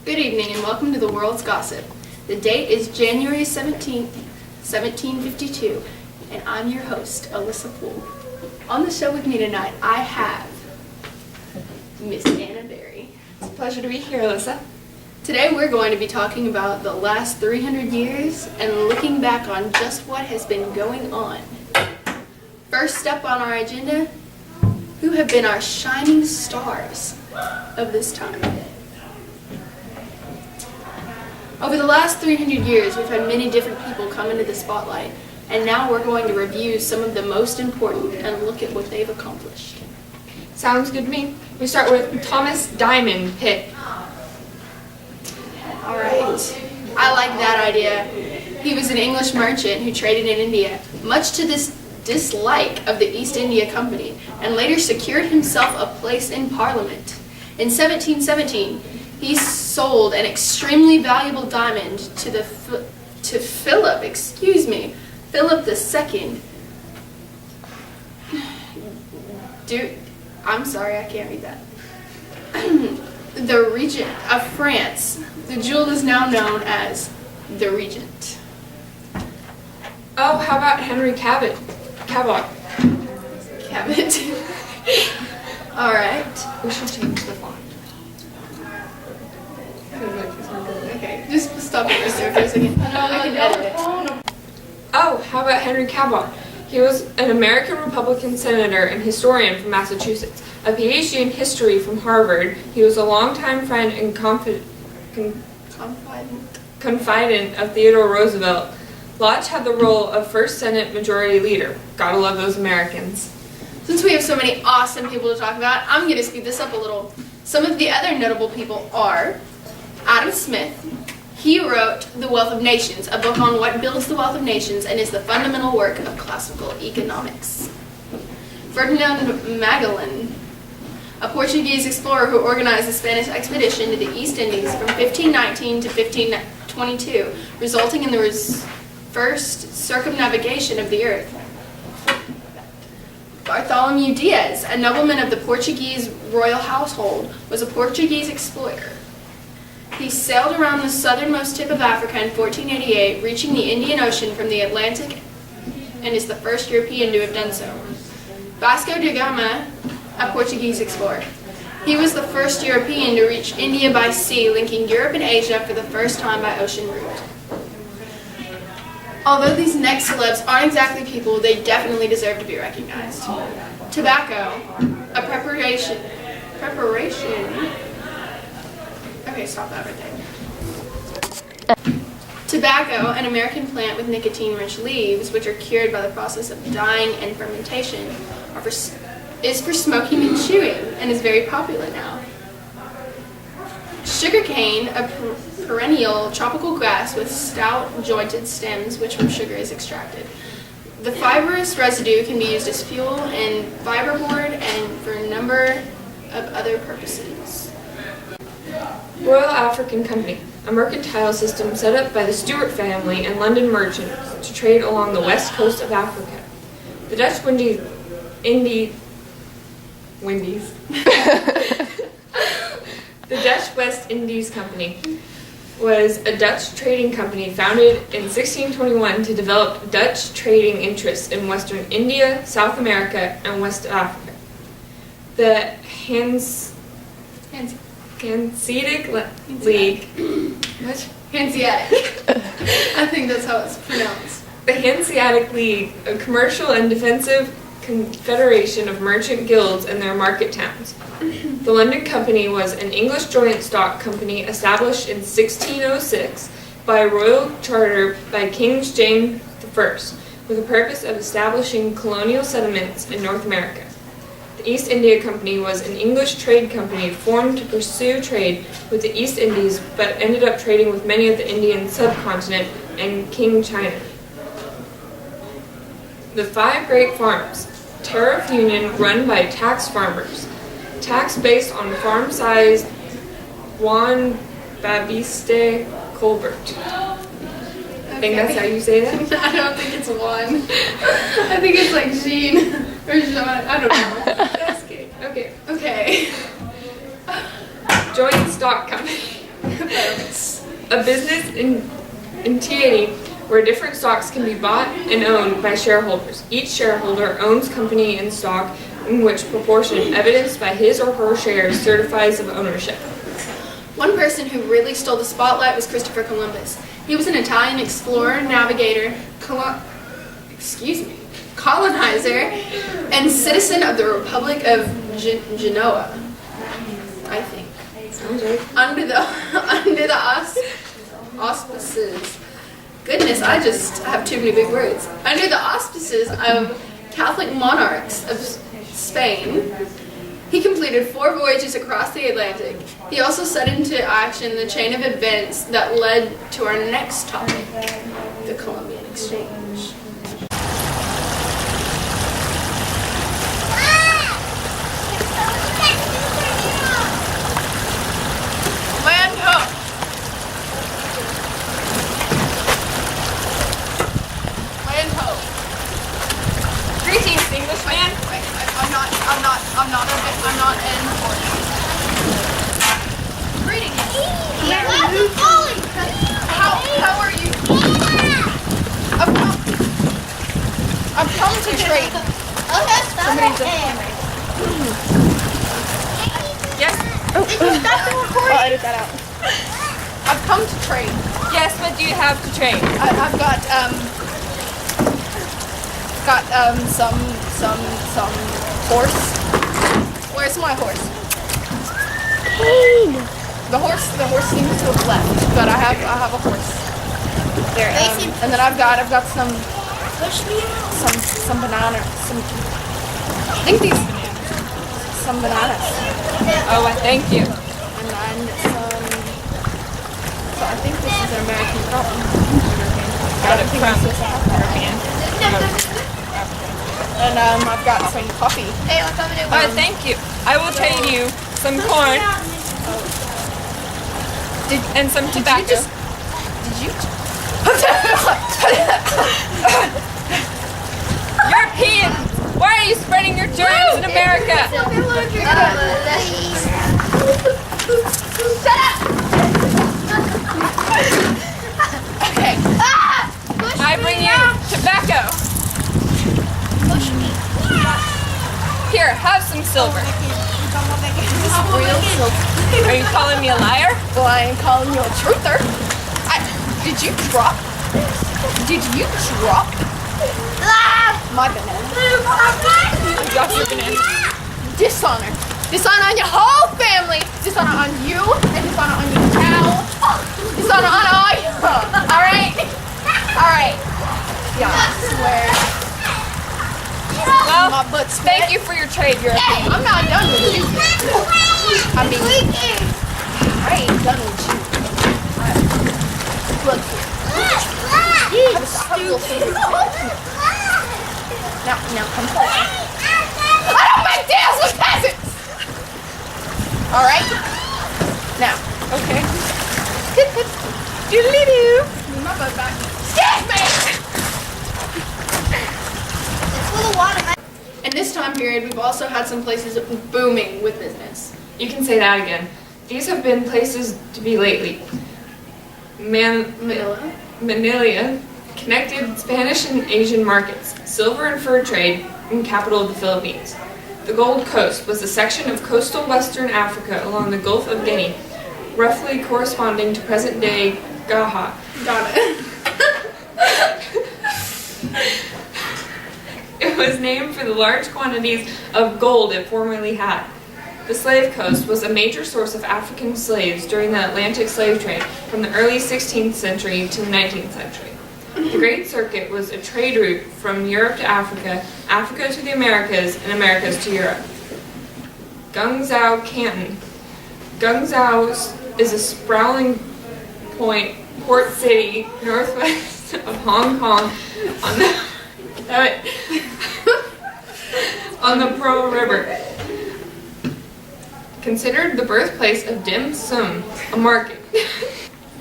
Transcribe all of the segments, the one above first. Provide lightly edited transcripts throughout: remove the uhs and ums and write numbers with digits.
Good evening and welcome to the World's Gossip. The date is January 17th, 1752, and I'm your host, Alyssa Poole. On the show with me tonight, I have Miss Anna Berry. It's a pleasure to be here, Alyssa. Today we're going to be talking about the last 300 years and looking back on just what has been going on. First up on our agenda, who have been our shining stars of this time. Over the last 300 years, we've had many different people come into the spotlight, and now we're going to review some of the most important and look at what they've accomplished. Sounds good to me. We start with Thomas Diamond Pitt. All right, I like that idea. He was an English merchant who traded in India, much to this dislike of the East India Company, and later secured himself a place in Parliament. In 1717, he sold an extremely valuable diamond to Philip II. I'm sorry, I can't read that. The Regent of France. The jewel is now known as the Regent. Oh, how about Henry Cabot? Cabot. All right. We should change the font. Okay, just stop it right there for a second. I can edit it. Oh, how about Henry Cabot? He was an American Republican senator and historian from Massachusetts. A PhD in history from Harvard, he was a longtime friend and confidant of Theodore Roosevelt. Lodge had the role of first Senate Majority Leader. Gotta love those Americans. Since we have so many awesome people to talk about, I'm going to speed this up a little. Some of the other notable people are Adam Smith. He wrote The Wealth of Nations, a book on what builds the wealth of nations and is the fundamental work of classical economics. Ferdinand Magellan, a Portuguese explorer who organized the Spanish expedition to the East Indies from 1519 to 1522, resulting in the first circumnavigation of the earth. Bartholomew Diaz, a nobleman of the Portuguese royal household, was a Portuguese explorer. He sailed around the southernmost tip of Africa in 1488, reaching the Indian Ocean from the Atlantic, and is the first European to have done so. Vasco da Gama, a Portuguese explorer. He was the first European to reach India by sea, linking Europe and Asia for the first time by ocean route. Although these next celebs aren't exactly people, they definitely deserve to be recognized. Tobacco, a preparation. Okay, stop that right there. Tobacco, an American plant with nicotine-rich leaves, which are cured by the process of dyeing and fermentation, is for smoking and chewing, and is very popular now. Sugarcane, a perennial tropical grass with stout, jointed stems, which from sugar is extracted. The fibrous residue can be used as fuel in fiberboard and for a number of other purposes. Royal African Company, a mercantile system set up by the Stuart family and London merchants to trade along the west coast of Africa. The Dutch The Dutch West Indies Company was a Dutch trading company founded in 1621 to develop Dutch trading interests in Western India, South America, and West Africa. The Hanseatic League. What? Hanseatic. I think that's how it's pronounced. The Hanseatic League, a commercial and defensive confederation of merchant guilds and their market towns. The London Company was an English joint stock company established in 1606 by a royal charter by King James I, with the purpose of establishing colonial settlements in North America. The East India Company was an English trade company formed to pursue trade with the East Indies, but ended up trading with many of the Indian subcontinent and King China. The Five Great Farms, tariff union run by tax farmers. Tax based on farm size. Juan Baptiste Colbert. I think that's how you say that? I don't think it's Juan. I think it's like Jean or Jean. I don't know. That's okay. Okay. Joint stock company. A business entity where different stocks can be bought and owned by shareholders. Each shareholder owns company and stock in which proportion, evidenced by his or her shares, certifies of ownership. One person who really stole the spotlight was Christopher Columbus. He was an Italian explorer, navigator, colonizer, and citizen of the Republic of Genoa, I think. Sounds right. Under the auspices. Goodness, I just have too many big words. Under the auspices of Catholic monarchs of Spain, he completed 4 voyages across the Atlantic. He also set into action the chain of events that led to our next topic, the Columbian Exchange. Land ho! Land ho! Greetings, Englishman. Wait, I'm not in recording. Greetings. How are you? I've come to trade. Somebody's Yes. I'll edit that out. I've come to trade. Yes, what do you have to trade? I've got some horse. Where's my horse? The horse seems to have left, but I have a horse. There. And then I've got some banana. I think these some bananas. Oh, I thank you. And then some. So I think this is an American problem. Got it from European. And I've got some coffee. Thank you. I will trade you some corn and some tobacco. Did you? European! Why are you spreading your germs in America? Shut up! Okay. I bring you tobacco. Here, have some silver. Real silver. Are you calling me a liar? Well, I am calling you a truther. Did you drop my banana? Drop your banana. Dishonor. Dishonor on your whole family. Dishonor on you. And dishonor on your cow. Dishonor on all you. Alright? Alright. Yeah, I swear. Well, My butt's thank you for your trade, European. Hey, I'm not done with you. I mean, I ain't done with you. Look here. Now come closer. I don't make deals with peasants! Alright? Now. Okay. Doodly-doo. Move my butt back. Excuse me! In this time period, we've also had some places booming with business. You can say that again. These have been places to be lately. Manila connected Spanish and Asian markets, silver and fur trade, and capital of the Philippines. The Gold Coast was a section of coastal western Africa along the Gulf of Guinea, roughly corresponding to present-day Ghana. It was named for the large quantities of gold it formerly had. The Slave Coast was a major source of African slaves during the Atlantic slave trade from the early 16th century to the 19th century. The Great Circuit was a trade route from Europe to Africa, Africa to the Americas, and Americas to Europe. Guangzhou Canton. Guangzhou is a sprawling port city northwest of Hong Kong on the Pearl River. Considered the birthplace of dim sum, a market.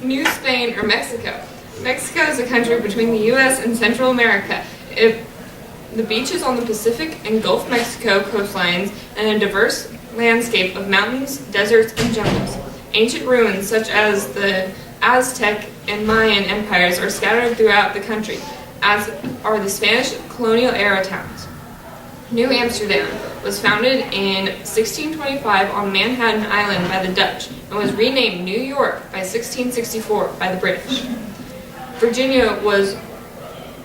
New Spain or Mexico. Mexico is a country between the U.S. and Central America. The beaches on the Pacific and Gulf Mexico coastlines and a diverse landscape of mountains, deserts, and jungles. Ancient ruins such as the Aztec and Mayan empires are scattered throughout the country, as are the Spanish colonial era towns. New Amsterdam was founded in 1625 on Manhattan Island by the Dutch and was renamed New York by 1664 by the British. Virginia was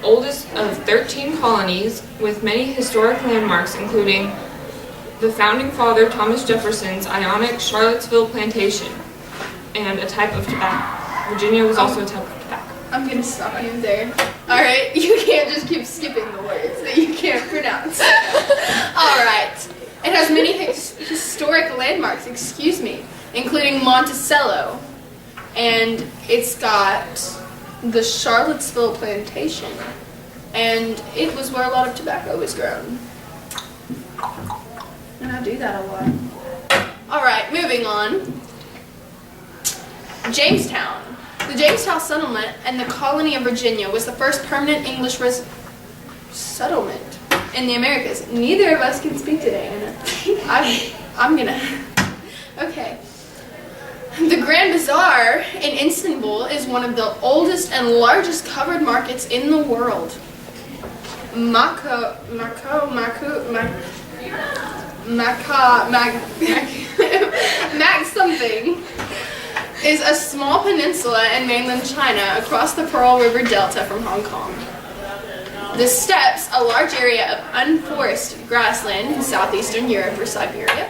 oldest of 13 colonies with many historic landmarks, including the founding father Thomas Jefferson's Ionic Charlottesville plantation and a type of tobacco. Virginia was also a type of tobacco. I'm going to stop you there. All right, you can't just keep skipping the words that you can't pronounce. All right. It has many historic landmarks, including Monticello, and it's got the Charlottesville plantation, and it was where a lot of tobacco was grown. And I do that a lot. All right, moving on. Jamestown. The Jamestown settlement and the colony of Virginia was the first permanent English settlement in the Americas. Neither of us can speak today, Anna. I'm gonna. Okay. The Grand Bazaar in Istanbul is one of the oldest and largest covered markets in the world. Mac something is a small peninsula in mainland China across the Pearl River Delta from Hong Kong. The steppes, a large area of unforested grassland in southeastern Europe or Siberia.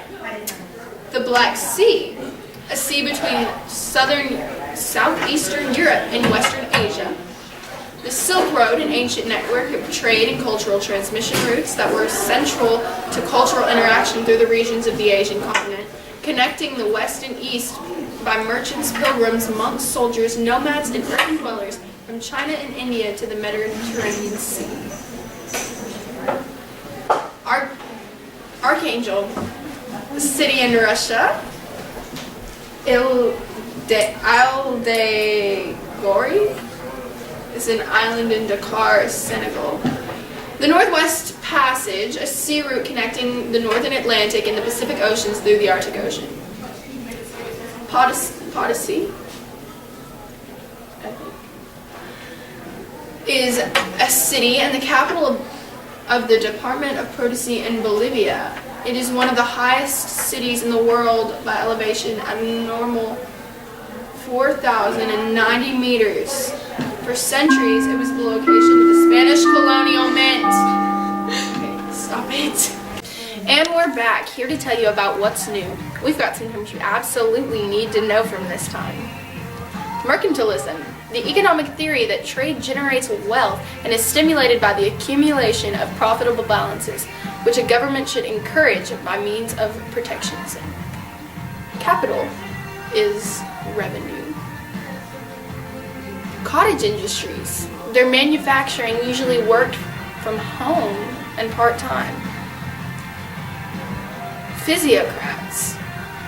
The Black Sea, a sea between southeastern Europe and western Asia. The Silk Road, an ancient network of trade and cultural transmission routes that were central to cultural interaction through the regions of the Asian continent, connecting the west and east by merchants, pilgrims, monks, soldiers, nomads, and urban dwellers from China and India to the Mediterranean Sea. Archangel, a city in Russia. Gori is an island in Dakar, Senegal. The Northwest Passage, a sea route connecting the Northern Atlantic and the Pacific Oceans through the Arctic Ocean. Potosi is a city and the capital of the Department of Potosi in Bolivia. It is one of the highest cities in the world by elevation at a normal 4,090 meters. For centuries, it was the location of the Spanish colonial mint. Okay, stop it. And we're back, here to tell you about what's new. We've got some things you absolutely need to know from this time. Mercantilism, the economic theory that trade generates wealth and is stimulated by the accumulation of profitable balances, which a government should encourage by means of protectionism. Capital is revenue. Cottage industries, their manufacturing usually worked from home and part-time. Physiocrats,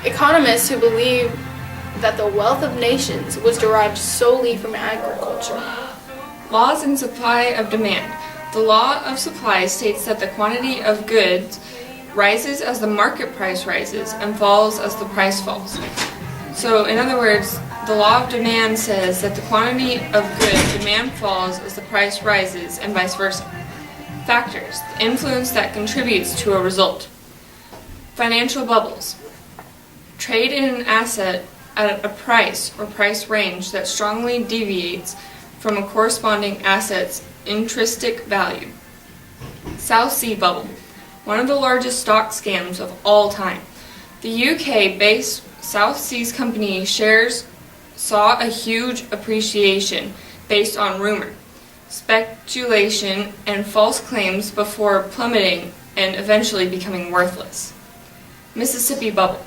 economists who believe that the wealth of nations was derived solely from agriculture. Laws and supply of demand. The law of supply states that the quantity of goods rises as the market price rises and falls as the price falls. So, in other words, the law of demand says that the quantity of goods demand falls as the price rises and vice versa. Factors, the influence that contributes to a result. Financial bubbles. Trade in an asset at a price or price range that strongly deviates from a corresponding asset's intrinsic value. South Sea bubble, one of the largest stock scams of all time. The UK-based South Seas Company shares saw a huge appreciation based on rumor, speculation, and false claims before plummeting and eventually becoming worthless. Mississippi bubble,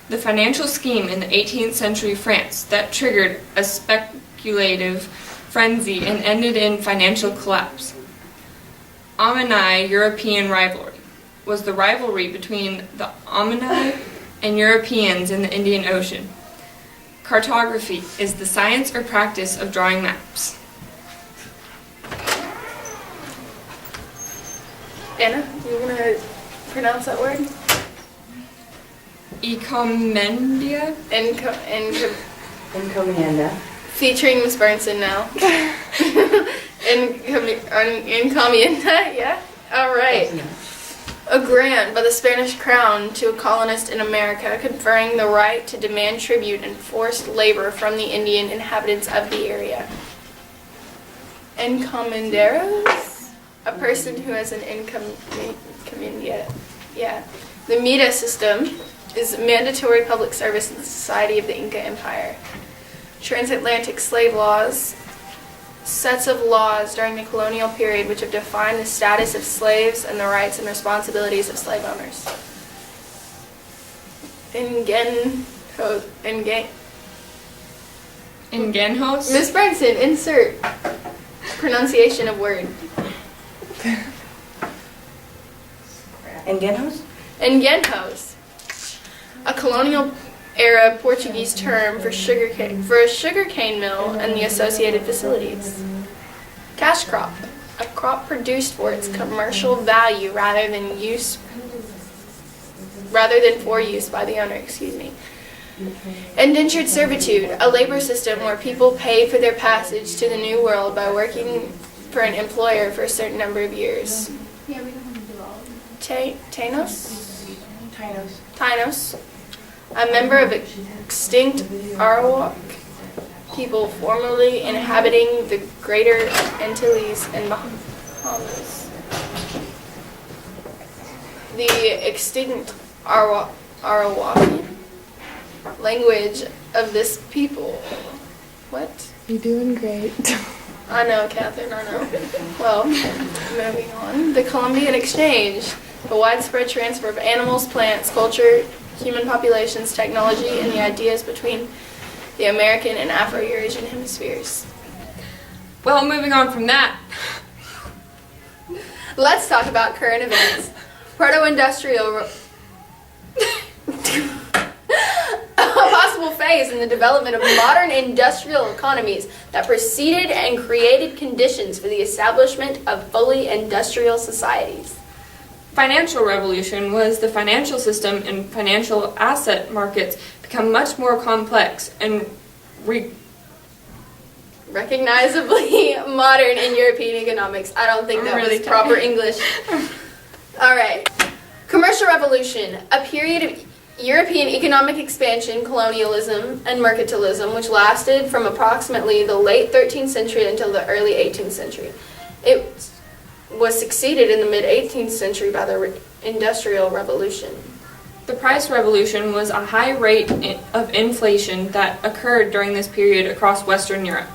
the financial scheme in the 18th century France that triggered a speculative frenzy and ended in financial collapse. Omani European rivalry was the rivalry between the Omani and Europeans in the Indian Ocean. Cartography is the science or practice of drawing maps. Anna, you want to pronounce that word? Encomendia? Encomienda. Featuring Miss Burnson now. Encomienda, yeah? All right. A grant by the Spanish crown to a colonist in America conferring the right to demand tribute and forced labor from the Indian inhabitants of the area. Encomenderos? A person who has an encomienda. Yeah. The Mita system is mandatory public service in the society of the Inca Empire. Transatlantic slave laws, sets of laws during the colonial period which have defined the status of slaves and the rights and responsibilities of slave owners. Engenhos? Miss Brinson, insert pronunciation of word. Engenhos? Engenhos, a colonial era Portuguese term for a sugarcane mill and the associated facilities. Cash crop, a crop produced for its commercial value rather than for use by the owner, Indentured servitude, a labor system where people paid for their passage to the New World by working for an employer for a certain number of years. Tainos, a member of extinct Arawak people formerly inhabiting the Greater Antilles and Bahamas. The extinct Arawakan language of this people. What? You're doing great. I know, Catherine, I know. Well, moving on. The Columbian Exchange, the widespread transfer of animals, plants, culture, human populations, technology, and the ideas between the American and Afro-Eurasian hemispheres. Well, moving on from that. Let's talk about current events. Proto-industrial... A possible phase in the development of modern industrial economies that preceded and created conditions for the establishment of fully industrial societies. Financial revolution was the financial system and financial asset markets become much more complex and recognizably modern in European economics. I don't think that really was proper English. All right. Commercial revolution, a period of European economic expansion, colonialism, and mercantilism, which lasted from approximately the late 13th century until the early 18th century. It was succeeded in the mid-18th century by the Industrial Revolution. The price revolution was a high rate of inflation that occurred during this period across Western Europe.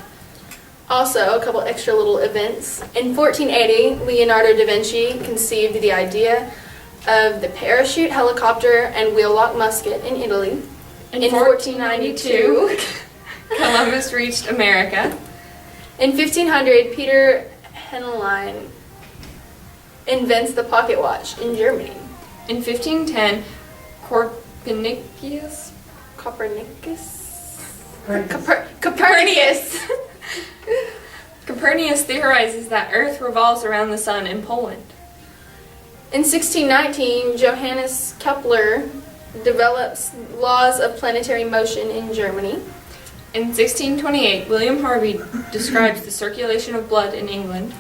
Also, a couple extra little events. In 1480, Leonardo da Vinci conceived the idea of the parachute, helicopter, and wheel-lock musket in Italy. In 1492, Columbus reached America. In 1500, Peter Henlein invents the pocket watch in Germany. In 1510, Copernicus theorizes that Earth revolves around the sun in Poland. In 1619, Johannes Kepler develops laws of planetary motion in Germany. In 1628, William Harvey describes the circulation of blood in England.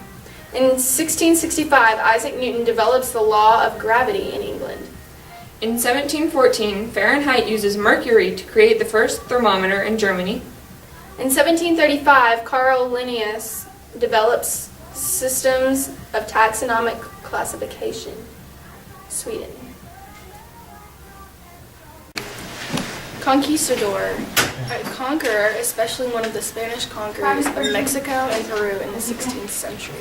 In 1665, Isaac Newton develops the law of gravity in England. In 1714, Fahrenheit uses mercury to create the first thermometer in Germany. In 1735, Carl Linnaeus develops systems of taxonomic classification. Sweden. Conquistador, a conqueror, especially one of the Spanish conquerors of Mexico and Peru in the 16th century.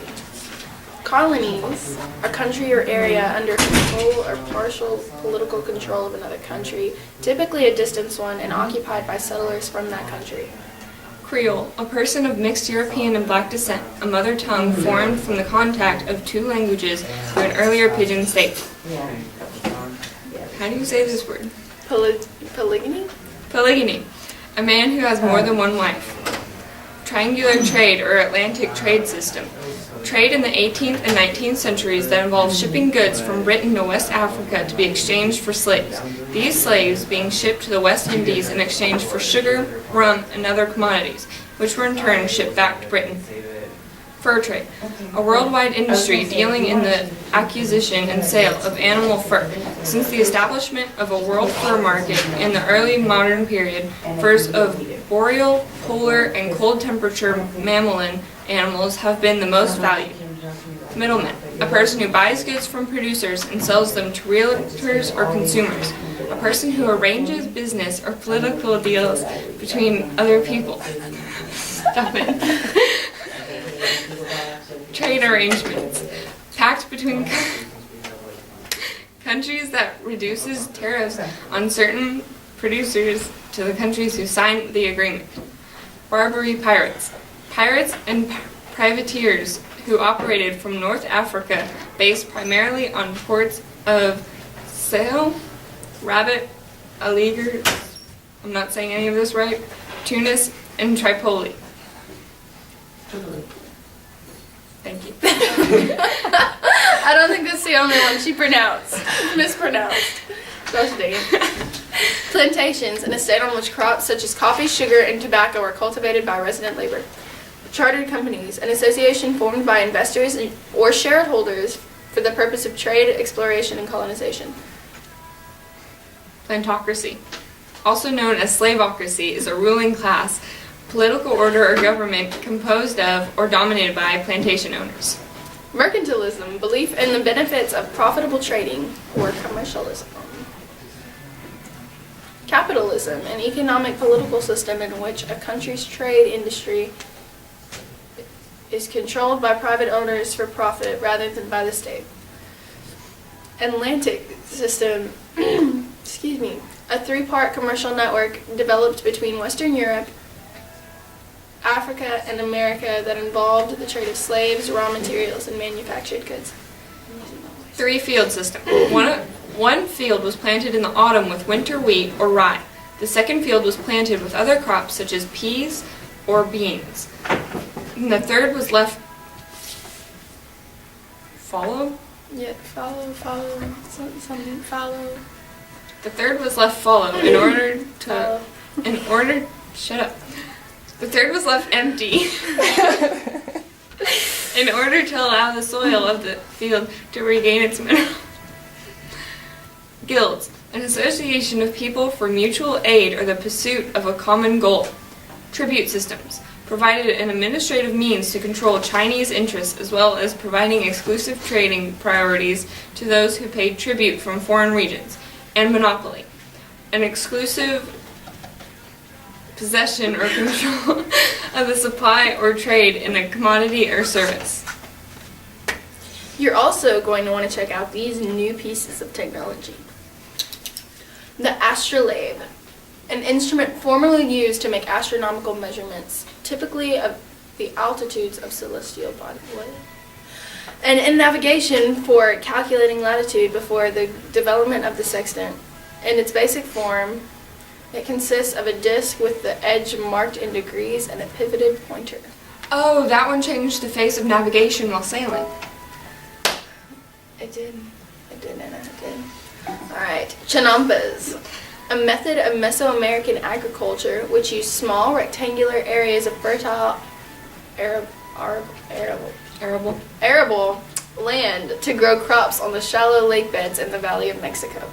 Colonies, a country or area under control or partial political control of another country, typically a distant one and occupied by settlers from that country. Creole, a person of mixed European and black descent, a mother tongue formed from the contact of two languages through an earlier pidgin state. How do you say this word? Polygamy? Polygamy, a man who has more than one wife. Triangular trade or Atlantic trade system. Trade in the 18th and 19th centuries that involved shipping goods from Britain to West Africa to be exchanged for slaves. These slaves being shipped to the West Indies in exchange for sugar, rum, and other commodities, which were in turn shipped back to Britain. Fur trade, a worldwide industry dealing in the acquisition and sale of animal fur. Since the establishment of a world fur market in the early modern period, furs of boreal, polar, and cold temperature mammalian animals have been the most valued. Middleman, a person who buys goods from producers and sells them to realtors or consumers. A person who arranges business or political deals between other people. Stop it. Trade arrangements. Pact between countries that reduces tariffs on certain producers to the countries who signed the agreement. Barbary pirates. Pirates and privateers who operated from North Africa based primarily on ports of Sale, Rabat, Algiers, I'm not saying any of this right, Tunis, and Tripoli. Thank you. I don't think that's the only one she mispronounced. Gosh dang it. Plantations, an estate on which crops such as coffee, sugar, and tobacco are cultivated by resident labor. Chartered companies, an association formed by investors or shareholders for the purpose of trade, exploration, and colonization. Plantocracy, also known as slaveocracy, is a ruling class, political order or government composed of or dominated by plantation owners. Mercantilism, belief in the benefits of profitable trading or commercialism. Capitalism, an economic political system in which a country's trade industry is controlled by private owners for profit rather than by the state. Atlantic system, excuse me, a three-part commercial network developed between Western Europe, Africa, and America that involved the trade of slaves, raw materials, and manufactured goods. Three-field system. One field was planted in the autumn with winter wheat or rye. The second field was planted with other crops such as peas or beans. And the third was left follow. The third was left fallow shut up. The third was left empty in order to allow the soil of the field to regain its mineral. Guilds, an association of people for mutual aid or the pursuit of a common goal. Tribute systems, provided an administrative means to control Chinese interests as well as providing exclusive trading priorities to those who paid tribute from foreign regions. And monopoly, an exclusive possession or control of the supply or trade in a commodity or service. You're also going to want to check out these new pieces of technology. The astrolabe, an instrument formerly used to make astronomical measurements, typically of the altitudes of celestial bodies. And in navigation for calculating latitude before the development of the sextant. In its basic form, it consists of a disc with the edge marked in degrees and a pivoted pointer. Oh, that one changed the face of navigation while sailing. It did. Alright, chinampas. A method of Mesoamerican agriculture which used small rectangular areas of fertile arable land to grow crops on the shallow lake beds in the Valley of Mexico.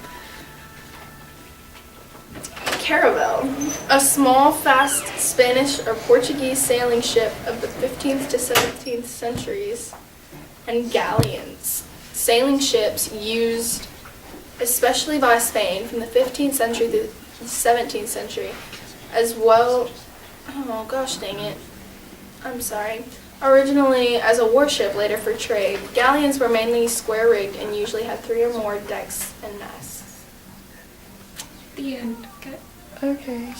Caravel, a small, fast Spanish or Portuguese sailing ship of the 15th to 17th centuries. And galleons, sailing ships used especially by Spain from the 15th century to the 17th century, as well, oh gosh dang it, I'm sorry. Originally as a warship, later for trade, galleons were mainly square-rigged and usually had 3 or more decks and masts. The end. Okay.